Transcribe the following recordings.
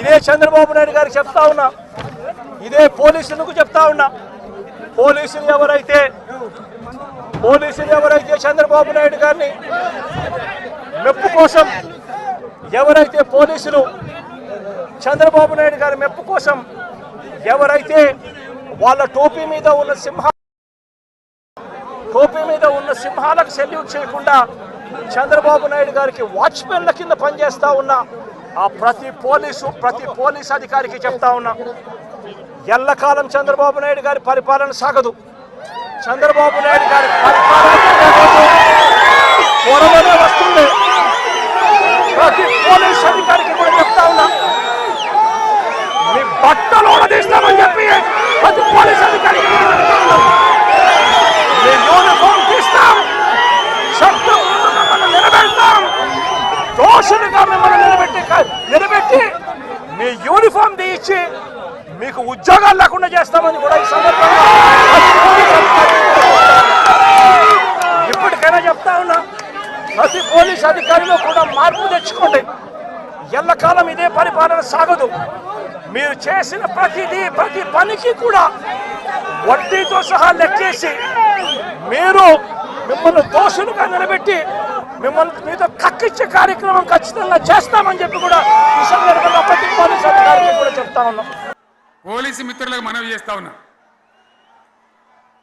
ఇదే చంద్రబాబు నాయుడు గారికి చెప్తా ఉన్నా, ఇదే పోలీసులకు చెప్తా ఉన్నా. పోలీసులు ఎవరైతే చంద్రబాబు నాయుడు గారిని మెప్పు కోసం, ఎవరైతే పోలీసులు చంద్రబాబు నాయుడు గారి మెప్పు కోసం ఎవరైతే వాళ్ళ టోపీ మీద ఉన్న సింహాలకు సెల్యూట్ చేయకుండా చంద్రబాబు నాయుడు గారికి వాచ్మెన్ల కింద పనిచేస్తా ఉన్న ఆ ప్రతి పోలీస్ అధికారికి చెప్తా ఉన్నా, ఎల్లకాలం చంద్రబాబు నాయుడు గారి పరిపాలన సాగదు. చంద్రబాబు నాయుడు గారి పరిపాలన త్వరలోనే వస్తుంది. ప్రతి పోలీస్ అధికారికి కూడా చెప్తా ఉన్నా, మీ బట్టలు తీస్తామని చెప్పి ప్రతి పోలీస్ అధికారికి మీ యూనిఫామ్ తీస్తాం, చట్టం మిమ్మల్ని నిలబెడతాం, దోషులుగా మిమ్మల్ని నిలబెట్టి మీ యూనిఫామ్ తీయించి మీకు ఉద్యోగాలు లేకుండా చేస్తామని కూడా ఈ సందర్భంగా ఇప్పటికైనా చెప్తా ఉన్నా. ప్రతి పోలీస్ అధికారిలో కూడా మార్పు తెచ్చుకోండి. ఎల్లకాలం ఇదే పరిపాలన సాగదు. మీరు చేసిన ప్రతి పనికి కూడా వడ్డీతో సహా లెక్కేసి మిమ్మల్ని దోషులుగా నిలబెట్టి మీతో కక్కిచ్చే కార్యక్రమం ఖచ్చితంగా చేస్తామని చెప్పి కూడా ఈ సందర్భంగా ప్రతి పోలీస్ అధికారికి కూడా చెప్తా ఉన్నాం. పోలీసు మిత్రులకు మనవి చేస్తా ఉన్నా,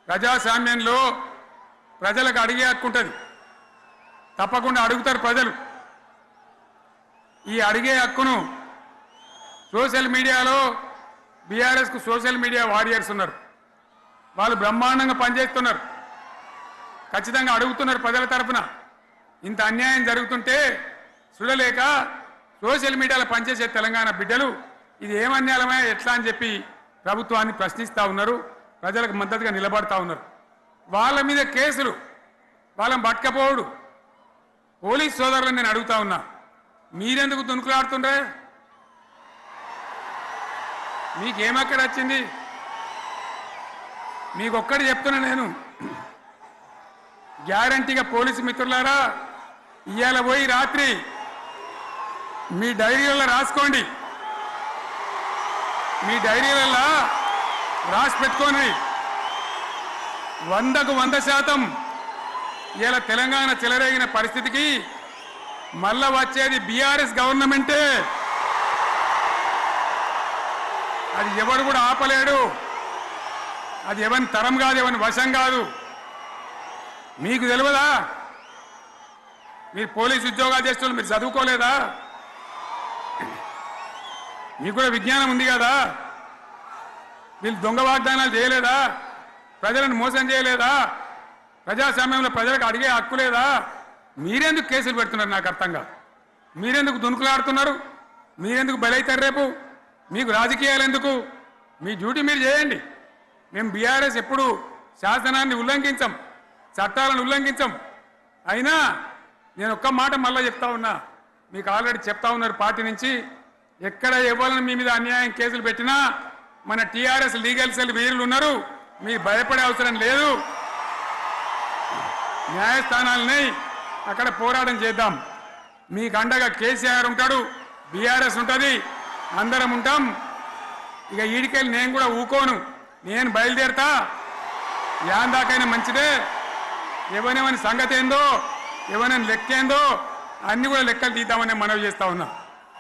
ప్రజాస్వామ్యంలో ప్రజలకు అడిగే హక్కు ఉంటుంది. తప్పకుండా అడుగుతారు ప్రజలు. ఈ అడిగే హక్కును సోషల్ మీడియాలో బీఆర్ఎస్కు సోషల్ మీడియా వారియర్స్ ఉన్నారు. వాళ్ళు బ్రహ్మాండంగా పనిచేస్తున్నారు, ఖచ్చితంగా అడుగుతున్నారు ప్రజల తరఫున. ఇంత అన్యాయం జరుగుతుంటే చూడలేక సోషల్ మీడియాలో పనిచేసే తెలంగాణ బిడ్డలు ఇది ఏమన్యాయమే ఎట్లా అని చెప్పి ప్రభుత్వాన్ని ప్రశ్నిస్తూ ఉన్నారు, ప్రజలకు మద్దతుగా నిలబడతా ఉన్నారు. వాళ్ళ మీద కేసులు, వాళ్ళని పట్టుకపోవడు. పోలీస్ సోదరులను నేను అడుగుతా ఉన్నా, మీరెందుకు దునుకులాడుతుండ్రే? మీకేమక్కడ వచ్చింది? మీకు ఒక్కటి చెప్తున్నా నేను, గ్యారంటీగా పోలీసు మిత్రులారా, ఇవాళ పోయి రాత్రి మీ డైరీలలో రాసుకోండి, మీ డైరీలలో రాసి పెట్టుకోండి. 100కు 100% ఇలా తెలంగాణ చెలరేగిన పరిస్థితికి మళ్ళా వచ్చేది బీఆర్ఎస్ గవర్నమెంటే. అది ఎవరు కూడా ఆపలేడు. అది ఎవరి తరం కాదు, ఎవరి వశం కాదు. మీకు తెలియదా? మీరు పోలీసు ఉద్యోగాలు చేస్తున్నారు, మీరు చదువుకోలేదా? మీకు కూడా విజ్ఞానం ఉంది కదా? వీళ్ళు దొంగ వాగ్దానాలు చేయలేదా? ప్రజలను మోసం చేయలేదా? ప్రజాస్వామ్యంలో ప్రజలకు అడిగే హక్కు లేదా? మీరెందుకు కేసులు పెడుతున్నారు? నాకు అర్థం కాదు. మీరెందుకు దునుకులాడుతున్నారు? మీరెందుకు బలైతారు? రేపు మీకు రాజకీయాలు ఎందుకు? మీ డ్యూటీ మీరు చేయండి. మేము బీఆర్ఎస్ ఎప్పుడు శాసనాన్ని ఉల్లంఘించాం, చట్టాలను ఉల్లంఘించాం. అయినా నేను ఒక్క మాట మళ్ళీ చెప్తా ఉన్నా, మీకు ఆల్రెడీ చెప్తా ఉన్నారు పార్టీ నుంచి, ఎక్కడ ఎవరిని మీ మీద అన్యాయం కేసులు పెట్టినా మన టీఆర్ఎస్ లీగల్ సెల్ వీరులు ఉన్నారు, మీరు భయపడే అవసరం లేదు. న్యాయస్థానాలని అక్కడ పోరాటం చేద్దాం. మీకు అండగా కేసీఆర్ ఉంటాడు, బీఆర్ఎస్ ఉంటుంది, అందరం ఉంటాం. ఇక ఈడికెళ్ళి నేను కూడా ఊకోను, నేను బయలుదేరతా. యాందాకైనా మంచిదే. ఎవరెవరి సంగతి ఏందో, ఎవరైనా లెక్కేందో అన్ని కూడా లెక్కలు తీద్దామని మనవి చేస్తా ఉన్నా.